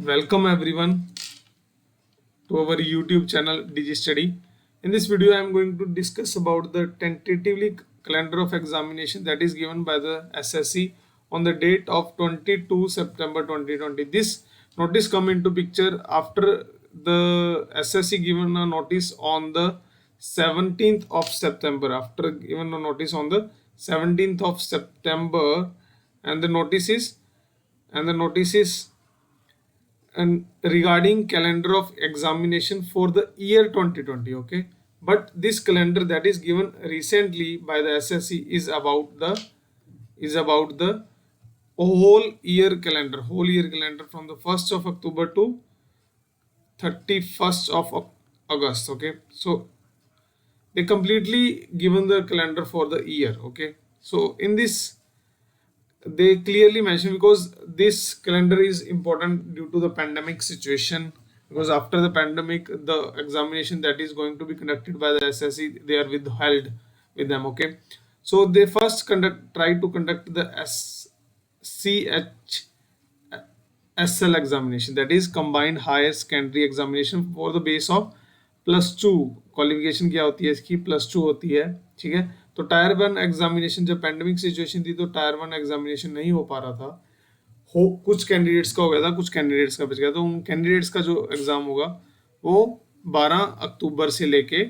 Welcome everyone to our YouTube channel DigiStudy. In this video, I am going to discuss about the tentatively calendar of examination that is given by the SSC on the date of 22 September 2020. This notice come into picture after the SSC given a notice on the 17th of September. After given a notice on the 17th of September, and the notice is and regarding calendar of examination for the year 2020. Okay, but this calendar that is given recently by the SSC is about the whole year calendar from the 1st of October to 31st of August. Okay, so they completely given the calendar for the year. Okay, so in this they clearly mention, because this calendar is important due to the pandemic situation, because after the pandemic the examination that is going to be conducted by the SSC, they are withheld with them. Okay, so they first try to conduct the SL examination, that is combined higher secondary examination for the base of +2 qualification क्या होती है इसकी +2 होती है. ठीक है, तो tyre 1 examination जब पेंडेमिक सिचुएशन थी तो टायर 1 एग्जामिनेशन नहीं हो पा रहा था. कुछ कैंडिडेट्स का हो गया था, कुछ कैंडिडेट्स का बच गया. तो उन कैंडिडेट्स का जो एग्जाम होगा वो 12 अक्टूबर से लेके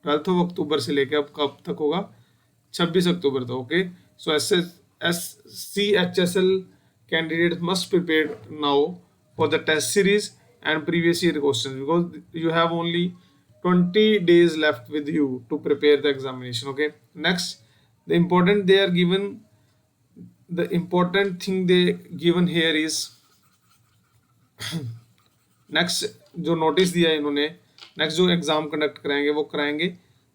12 अक्टूबर से लेके अब कब तक होगा, 26 अक्टूबर तक. Okay, so CHSL candidates must prepare now for the test series and previous year questions, because you have only 20 days left with you to prepare the examination. Okay, next, the important thing they given here is next जो notice दिया है इन्होंने, next जो exam conduct कराएंगे वो कराएंगे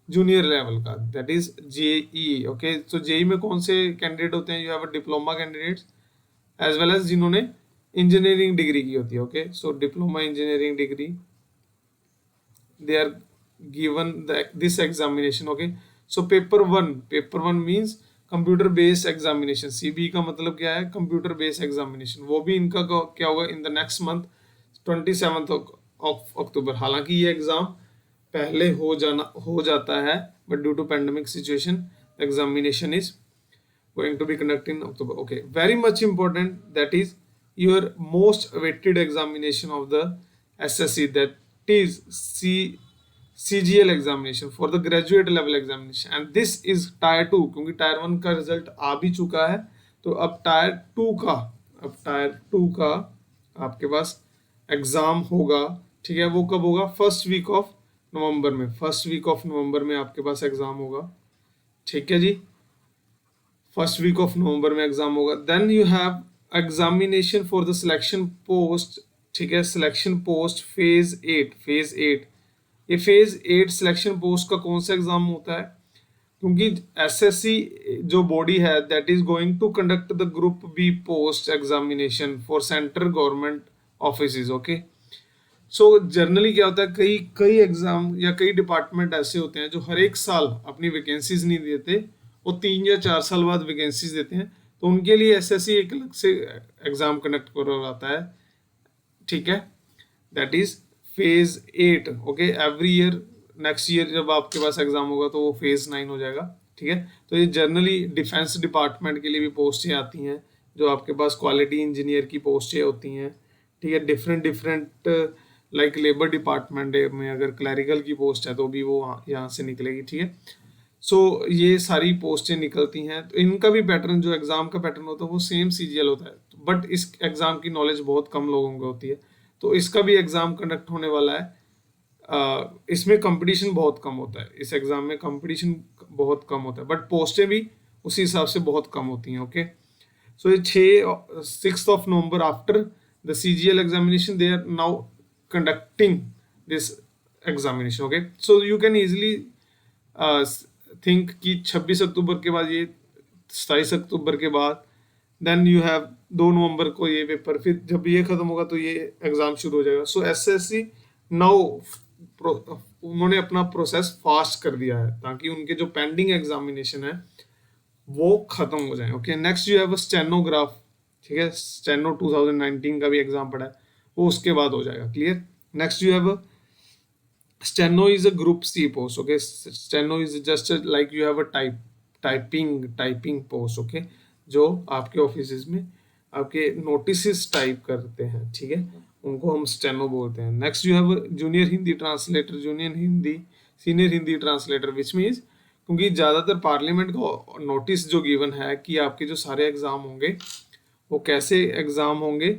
junior level का, that is JE. Okay, तो जेई में कौन से कैंडिडेट होते हैं, you have a diploma candidates as well as जिन्होंने इंजीनियरिंग डिग्री की होती है. Okay, so diploma engineering degree, they are given this examination. Okay, so paper 1 means computer based examination. CB का मतलब क्या है, कंप्यूटर बेस्ड एग्जामिनेशन. वो भी इनका क्या होगा in the next month 27 of October. हालांकि ये एग्जाम पहले हो जाता है, but due to pandemic situation examination is going to be conducted in October. Okay, very much important, that is your most awaited examination of the SSC, that is CGL examination for the graduate level examination, and this is tier 2. क्योंकि tyre 1 का result आ भी चुका है, तो अब tyre 2 का आपके पास exam होगा. ठीक है, वो कब होगा, फर्स्ट वीक ऑफ नवंबर में आपके पास एग्जाम होगा. ठीक है जी, फर्स्ट वीक ऑफ नवंबर में एग्जाम होगा. Then you have examination for the selection post. ठीक है, सिलेक्शन पोस्ट फेज 8. ये फेज 8 सिलेक्शन पोस्ट का कौन सा एग्जाम होता है, क्योंकि एसएससी जो बॉडी है that is going to conduct the group B post examination for central government offices. Okay, so generally क्या होता है, कई एग्जाम या कई डिपार्टमेंट ऐसे होते हैं जो हर एक साल अपनी वैकेंसीज नहीं देते, वो 3 या 4 साल बाद वैकेंसीज देते हैं. तो उनके लिए एसएससी एक अलग से एग्जाम कंडक्ट करवाता है. ठीक है, that is phase 8. Okay, every year next year जब आपके पास एग्जाम होगा तो वो फेज 9 हो जाएगा. ठीक है, तो ये जनरली डिफेंस डिपार्टमेंट के लिए भी पोस्टें आती हैं, जो आपके पास क्वालिटी इंजीनियर की पोस्टें होती हैं. ठीक है, डिफरेंट लाइक लेबर डिपार्टमेंट में अगर क्लैरिकल की पोस्ट है तो भी वो यहाँ से निकलेगी. ठीक है, सो ये सारी पोस्टें निकलती हैं. तो इनका भी पैटर्न, जो एग्जाम का पैटर्न होता है वो सेम सीजीएल होता है, बट इस एग्जाम की नॉलेज बहुत कम लोगों को होती है. तो इसका भी एग्जाम कंडक्ट होने वाला है. इसमें कंपटीशन बहुत कम होता है, इस एग्जाम में कंपटीशन बहुत कम होता है, बट पोस्टें भी उसी हिसाब से बहुत कम होती हैं. ओके, सो ये 6 of November after the CGL examination they are now conducting this examination. Okay, so you can easily think कि 26 अक्टूबर के बाद ये 27 अक्टूबर के बाद देन यू हैव 2 नवंबर को ये पेपर, फिर जब ये खत्म होगा तो ये एग्जाम शुरू हो जाएगा. सो एसएससी नाउ उन्होंने अपना प्रोसेस फास्ट कर दिया है ताकि उनके जो पेंडिंग एग्जामिनेशन है वो खत्म हो जाए. Okay, next you have stenograph. ठीक है, स्टेनो 2019 का भी एग्जाम पड़ा है, वो उसके बाद हो जाएगा। Clear. Next you have steno is a group C post. Okay, steno is just like you have a typing post. Okay, जो आपके ऑफिस में आपके नोटिस टाइप करते हैं, ठीक है, उनको हम स्टेनो बोलते हैं। Next you have junior Hindi translator, senior Hindi translator, which means क्योंकि ज़्यादातर पार्लियामेंट का नोटिस जो गिवन है कि आपके जो सारे एग्जाम होंगे वो कैसे एग्जाम होंगे,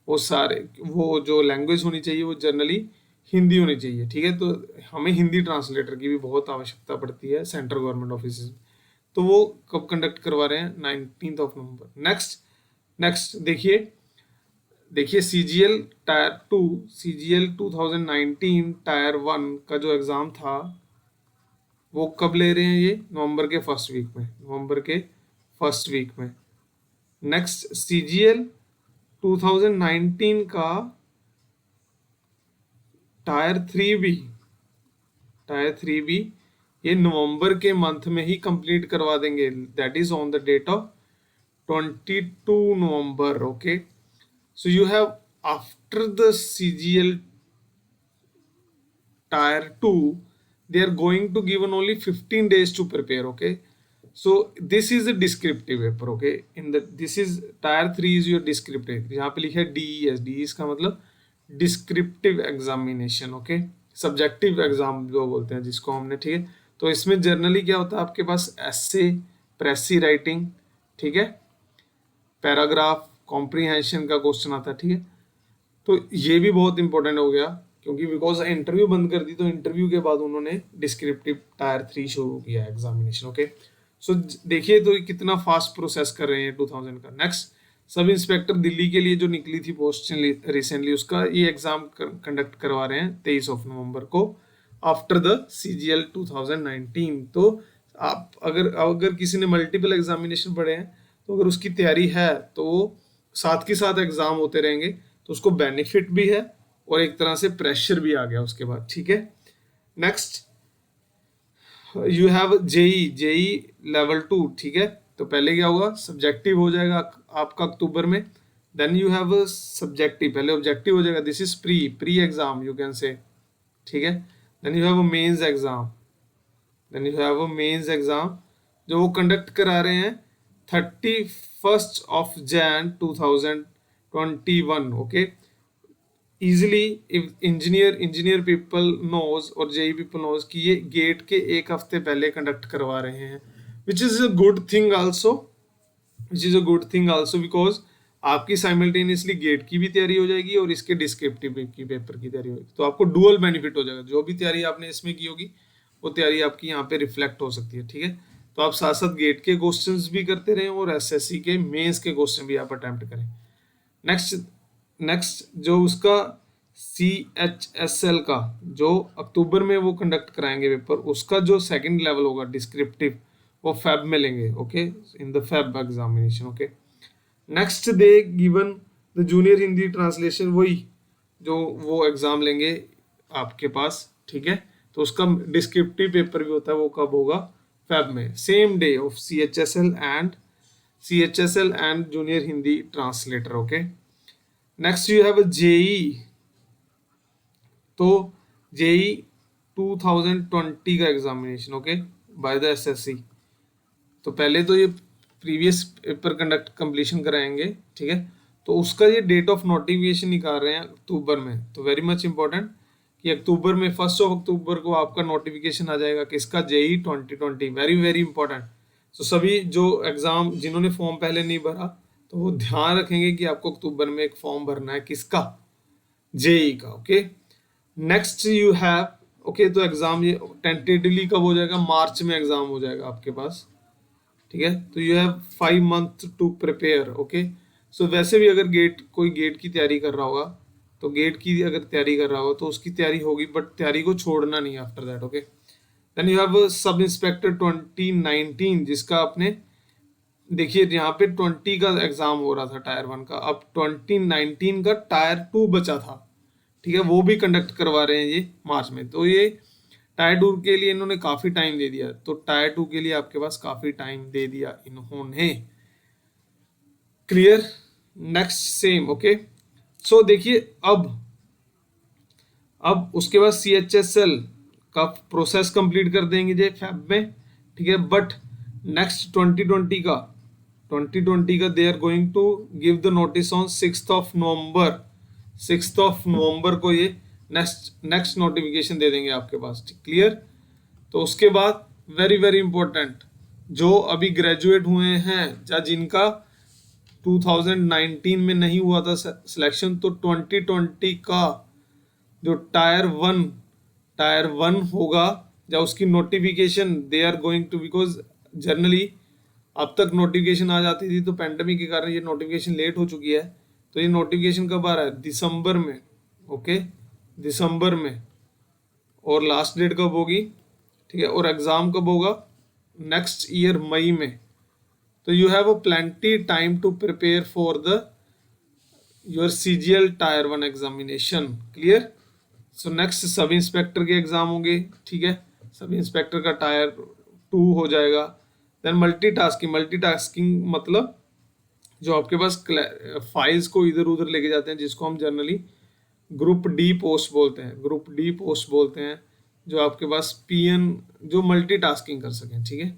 वो सारे वो जो लैंग्वेज होनी चाहिए वो जनरली हिंदी होनी चाहिए, ठीक है। तो हमें हिंदी ट्रांसलेटर की भी बहुत आवश्यकता पड़ती है सेंट्रल गवर्नमेंट ऑफिस में। तो वो कब कंडक्ट करवा रहे हैं? 19 नवंबर। नेक्स्ट देखिए सीजीएल टायर 2, सीजीएल 2019 टायर 1 का जो एग्जाम था वो कब ले रहे हैं? ये नवंबर के फर्स्ट वीक में। नेक्स्ट सीजीएल 2019 का टायर 3 बी ये नवंबर के मंथ में ही कंप्लीट करवा देंगे, that is on the date of 22 November. Okay, so you have after the CGL tier 2 they are going to given only 15 days to prepare. Okay, so this is a descriptive paper. Okay, this is tier 3 is your descriptive, यहाँ पे लिखा है DES का मतलब descriptive examination. Okay, subjective exam जो बोलते हैं जिसको हमने, ठीक है। तो इसमें जनरली क्या होता है आपके पास? एसे, प्रेसी राइटिंग, ठीक है, पैराग्राफ, कॉम्प्रीहेंशन का क्वेश्चन आता है, ठीक है। तो ये भी बहुत इंपॉर्टेंट हो गया क्योंकि बिकॉज इंटरव्यू बंद कर दी, तो इंटरव्यू के बाद उन्होंने डिस्क्रिप्टिव टायर 3 शुरू किया एग्जामिनेशन। ओके, सो देखिए तो कितना फास्ट प्रोसेस कर रहे हैं 2000 का। नेक्स्ट सब इंस्पेक्टर दिल्ली के लिए जो निकली थी पोस्ट रिसेंटली, उसका ये एग्जाम कंडक्ट करवा रहे हैं 23 नवंबर को आफ्टर द सीजीएल 2019। तो आप अगर किसी ने मल्टीपल एग्जामिनेशन पढ़े हैं तो अगर उसकी तैयारी है तो वो साथ के साथ एग्जाम होते रहेंगे, तो उसको बेनिफिट भी है और एक तरह से प्रेशर भी आ गया उसके बाद, ठीक है। Next you have JE level 2, ठीक है। तो पहले क्या होगा? सब्जेक्टिव हो जाएगा आपका अक्टूबर में, देन यू हैव सब्जेक्टिव, पहले ऑब्जेक्टिव हो जाएगा, this is pre exam you can say, ठीक है। Then you have a mains exam जो वो कंडक्ट करा रहे हैं 31 Jan 2021। Okay, easily if engineer people knows और जेई पीपल नोज कि ये गेट के एक हफ्ते पहले कंडक्ट करवा रहे हैं, which is a good thing also because आपकी साइमल्टेनियसली गेट की भी तैयारी हो जाएगी और इसके डिस्क्रिप्टिव की पेपर की तैयारी होगी। तो आपको डुअल बेनिफिट हो जाएगा, जो भी तैयारी आपने इसमें की होगी वो तैयारी आपकी यहाँ पे रिफ्लेक्ट हो सकती है, ठीक है। तो आप साथ साथ गेट के क्वेश्चंस भी करते रहें और एसएससी के मेंस के क्वेश्चन भी आप अटेम्प्ट करें। नेक्स्ट जो उसका CHSL का जो अक्टूबर में वो कंडक्ट कराएंगे पेपर, उसका जो सेकंड लेवल होगा डिस्क्रिप्टिव वो फेब में लेंगे। Okay, in the Feb examination. Okay, next they given the junior Hindi translation, वही जो वो एग्जाम लेंगे आपके पास, ठीक है। तो उसका डिस्क्रिप्टिव पेपर भी होता है, वो कब होगा? फेब में, same day of CHSL and junior Hindi translator. Okay, next you have JE. तो जेई 2020 का examination, okay, by the SSC. तो पहले तो ये प्रीवियस पेपर कंप्लीशन कराएंगे, ठीक है। तो उसका ये डेट ऑफ नोटिफिकेशन निकाल रहे हैं अक्टूबर में। तो वेरी मच इंपॉर्टेंट कि अक्टूबर में 1 अक्टूबर को आपका नोटिफिकेशन आ जाएगा किसका? जेई 2020। Very very important. तो सभी जो एग्जाम जिन्होंने फॉर्म पहले नहीं भरा तो वो ध्यान रखेंगे कि आपको अक्टूबर में एक फॉर्म भरना है, किसका? जेई का। Okay, next you have, okay, तो एग्जाम ये टेंटेटिवली कब हो जाएगा? मार्च में एग्जाम हो जाएगा आपके पास, ठीक है। तो you have 5 month to prepare. Okay, so वैसे भी अगर कोई गेट की तैयारी कर रहा होगा तो गेट की अगर तैयारी कर रहा हो तो उसकी तैयारी होगी, बट तैयारी को छोड़ना नहीं after that. Okay, then you have sub inspector 2019 जिसका आपने देखिए यहाँ पे 20 का एग्जाम हो रहा था टायर 1 का, अब 2019 का टायर 2 बचा था, ठीक है, वो भी कंडक्ट करवा रहे हैं ये मार्च में। तो ये टायर 2 के लिए इन्होंने काफी टाइम दे दिया, तो टायर 2 के लिए आपके पास काफी टाइम दे दिया इन्होंने। क्लियर। Next same. ओके, सो देखिए अब उसके बाद CHSL का प्रोसेस कंप्लीट कर देंगे जे फैब में, ठीक है। बट नेक्स्ट 2020 का they are going to give the notice on 6 November. 6 November को ये नेक्स्ट नोटिफिकेशन दे देंगे आपके पास, क्लियर। तो उसके बाद वेरी वेरी इंपॉर्टेंट, जो अभी ग्रेजुएट हुए हैं या जिनका 2019 में नहीं हुआ था सिलेक्शन, तो 2020 का जो टायर वन होगा या उसकी notification they are going to, because generally अब तक नोटिफिकेशन आ जाती थी, तो पेंडेमिक के कारण ये नोटिफिकेशन लेट हो चुकी है। तो ये नोटिफिकेशन कब आ रहा है? दिसंबर में, ओके, दिसंबर में। और लास्ट डेट कब होगी, ठीक है, और एग्जाम कब होगा? नेक्स्ट ईयर मई में। तो you have a plenty time to prepare for the your CGL tier 1 examination, clear. So next sub inspector के एग्जाम होंगे, ठीक है। सब इंस्पेक्टर का टायर 2 हो जाएगा। देन मल्टीटास्किंग मतलब जो आपके पास फाइल्स को इधर उधर लेके जाते हैं, जिसको हम जनरली ग्रुप डी पोस्ट बोलते हैं, ग्रुप डी पोस्ट बोलते हैं, जो आपके पास PN जो मल्टीटास्किंग कर सकें, ठीक है,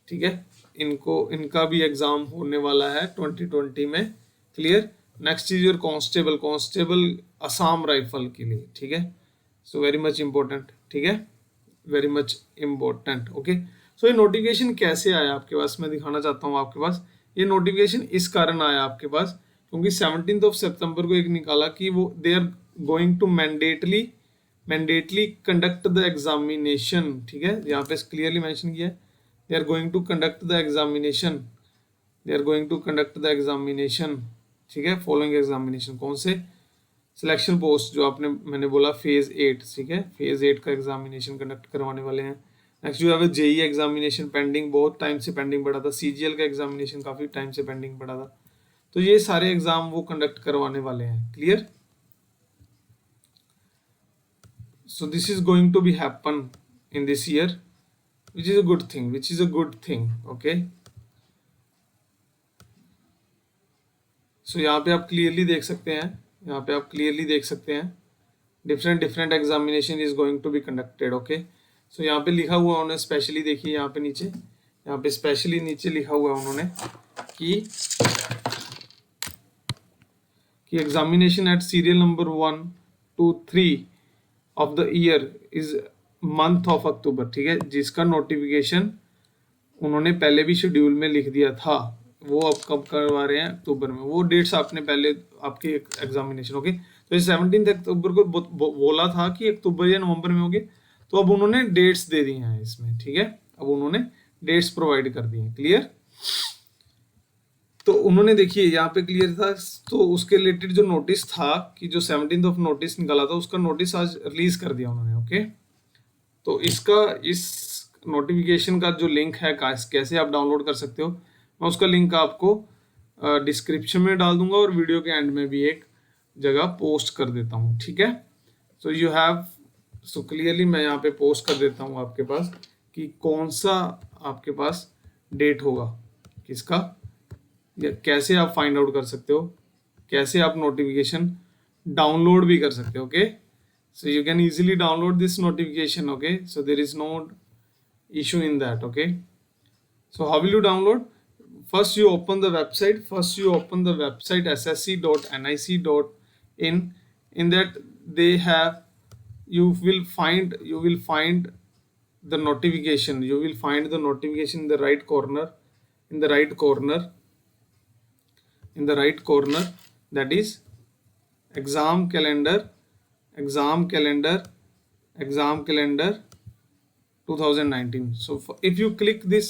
ठीक है। इनका भी एग्जाम होने वाला है 2020 में, clear. Next is your constable Assam rifle के लिए, ठीक है। सो वेरी मच इंपॉर्टेंट, ठीक है, very much important, okay. So ये नोटिफिकेशन कैसे आया आपके पास, मैं दिखाना चाहता हूँ आपके पास। ये नोटिफिकेशन इस कारण आया आपके पास क्योंकि 17 सितंबर को एक निकाला कि वो they are going to mandatorily conduct the examination, ठीक है। यहाँ पे क्लियरली मेंशन किया है, they are going to conduct the examination, ठीक है। फॉलोइंग एग्जामिनेशन कौन से? सिलेक्शन पोस्ट जो मैंने बोला फेज 8, ठीक है, फेज 8 का एग्जामिनेशन कंडक्ट करवाने वाले हैं। नेक्स्ट जो है JEE एग्जामिनेशन पेंडिंग, बहुत टाइम से पेंडिंग पड़ा था। CGL का एग्जामिनेशन काफी टाइम से पेंडिंग पड़ा था। तो ये सारे एग्जाम वो कंडक्ट करवाने वाले हैं, clear. So this is going to be happen in this year, which is a good thing, okay। So यहाँ पे आप क्लियरली देख सकते हैं, different examination is going to be conducted, okay. So यहाँ पे लिखा हुआ उन्होंने स्पेशली, देखिए यहाँ पे स्पेशली नीचे लिखा हुआ है उन्होंने कि examination eight serial number 1 to 3 of the year is month of October, ठीक है, जिसका नोटिफिकेशन उन्होंने पहले भी शेड्यूल में लिख दिया था। वो अब कब करवा रहे हैं? अक्टूबर में। वो डेट्स आपने पहले आपके एग्जामिनेशन, ओके। तो ये 17 अक्टूबर को बोला था कि अक्टूबर या नवंबर में होगी, तो अब उन्होंने डेट्स दे दी हैं इसमें, ठीक है। अब उन्होंने डेट्स प्रोवाइड कर दी हैं, क्लियर। तो उन्होंने देखिए यहाँ पे क्लियर था, तो उसके रिलेटेड जो नोटिस था कि जो 17 नोटिस निकाला था, उसका नोटिस आज रिलीज कर दिया उन्होंने, ओके। तो इस नोटिफिकेशन का जो लिंक है कैसे आप डाउनलोड कर सकते हो, मैं उसका लिंक आपको डिस्क्रिप्शन में डाल दूंगा और वीडियो के एंड में भी एक जगह पोस्ट कर देता हूँ, ठीक है। सो क्लियरली मैं यहाँ पे पोस्ट कर देता हूँ आपके पास कि कौन सा आपके पास डेट होगा किसका, या कैसे आप फाइंड आउट कर सकते हो, कैसे आप नोटिफिकेशन डाउनलोड भी कर सकते हो, okay. So you can easily download this notification, okay, so there is no issue in that, okay। So how will you download? First you open the website ssc.nic.in. In that they have, you will find the notification, in the right corner, that is exam calendar 2019. So if you click this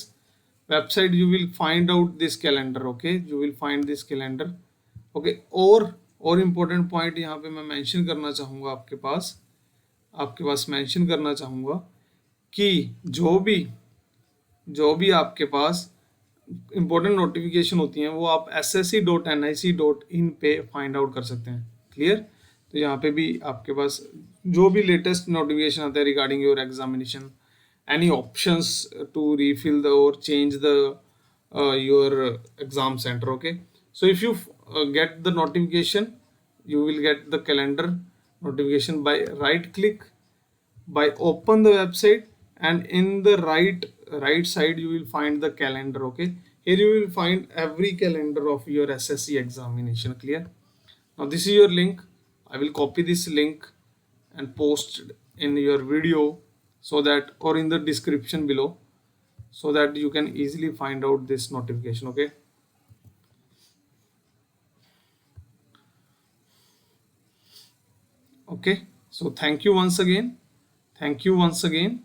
website, you will find out this calendar, okay, okay। और important point यहाँ पे मैं mention करना चाहूँगा आपके पास mention करना चाहूँगा कि जो भी आपके पास important नोटिफिकेशन होती हैं, वो आप ssc.nic.in पे फाइंड आउट कर सकते हैं, क्लियर। तो यहाँ पे भी आपके पास जो भी लेटेस्ट नोटिफिकेशन आता है regarding your examination, any options to refill the or change the your exam centre, okay. So if you get the notification, you will get the calendar notification by right click, by open the website, and in the right side you will find the calendar. Okay, here you will find every calendar of your SSC examination. Clear? Now this is your link. I will copy this link and post in your video, so that, or in the description below, so that you can easily find out this notification. Okay. Okay, so thank you once again. Thank you once again.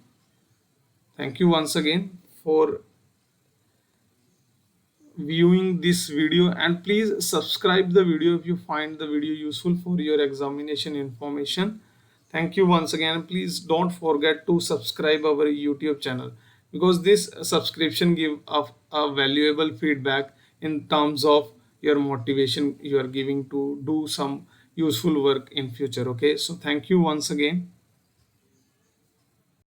Thank you once again for viewing this video, and please subscribe the video if you find the video useful for your examination information. Thank you once again. Please don't forget to subscribe our YouTube channel, because this subscription give a valuable feedback in terms of your motivation you are giving to do some useful work in future. Okay, so thank you once again.